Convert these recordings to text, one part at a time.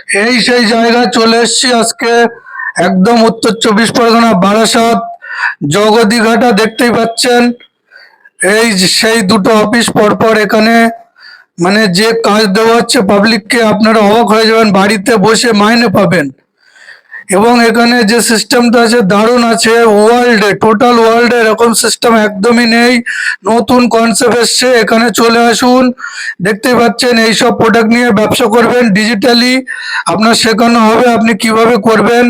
এই সেই জায়গায় চলে এসেছি আজকে, একদম উত্তর 24 পরগনা বারাসাত জগদীঘাটা দেখতেই পাচ্ছেন। এই যে সেই দুটো অফিস পরপর এখানে, মানে যে কাজ দেওয়া হচ্ছে পাবলিককে, আপনারা অবাক হয়ে যাবেন, বাড়িতে বসে মাইনে পাবেন। এবং এখানে যে সিস্টেমটা আছে দারুণ আছে, ওয়ার্ল্ডে, টোটাল ওয়ার্ল্ডে এরকম সিস্টেম একদমই নেই। নতুন কনসেপ্ট এসছে, এখানে চলে আসুন। দেখতেই পাচ্ছেন এইসব প্রোডাক্ট নিয়ে ব্যবসা করবেন ডিজিটালি, আপনার শেখানো হবে আপনি কিভাবে করবেন,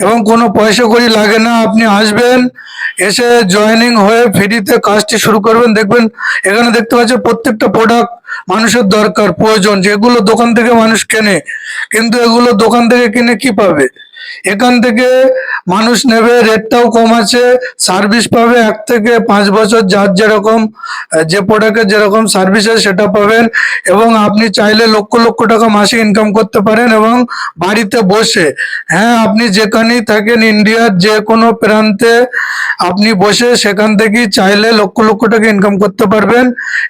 এবং কোনো পয়সা কড়ি লাগে না। আপনি আসবেন, এসে জয়েনিং হয়ে ফ্রিতে কাজটি শুরু করবেন। দেখবেন এখানে দেখতে পাচ্ছেন প্রত্যেকটা প্রোডাক্ট মানুষের দরকার প্রয়োজন, যেগুলো দোকান থেকে মানুষ কেনে, কিন্তু এগুলো দোকান থেকে কিনে কি পাবে, এখান থেকে মানুষ নেবে, রেটটাও কম আছে, সার্ভিস পাবে 1 থেকে 5 বছর, যার যেরকম যে প্রোডাক্টের যেরকম সার্ভিস আছে সেটা পাবেন। এবং আপনি চাইলে লক্ষ লক্ষ টাকা মাসে ইনকাম করতে পারেন, এবং বাড়িতে বসে, হ্যাঁ আপনি যেখানেই থাকেন ইন্ডিয়ার যে কোনো প্রান্তে, আপনি বসে সেখান থেকেই চাইলে লক্ষ লক্ষ টাকা ইনকাম করতে পারবেন।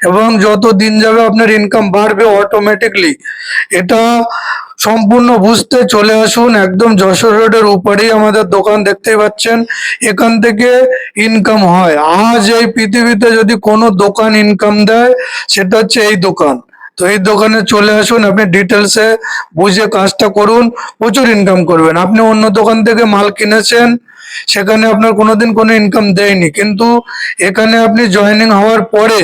এবং যত দিন যাবে আপনার ইনকাম বাড়বে অটোমেটিকলি। এটা সম্পূর্ণ বুঝতে চলে আসুন, একদম যশোর রোডের উপরেই আমাদের দোকান, দেখতেই পাচ্ছেন। এখান থেকে ইনকাম হয়। আজ এই পৃথিবীতে যদি কোনো দোকান ইনকাম দেয়, সেটা হচ্ছে এই দোকান। তো এই দোকানে চলে আসুন, আপনি ডিটেলসে বুঝে কাজটা করুন, প্রচুর ইনকাম করবেন। আপনি অন্য দোকান থেকে মাল কিনেছেন, সেখানে আপনার কোনোদিন কোনো ইনকাম দেয়নি, কিন্তু এখানে আপনি জয়েনিং হওয়ার পরে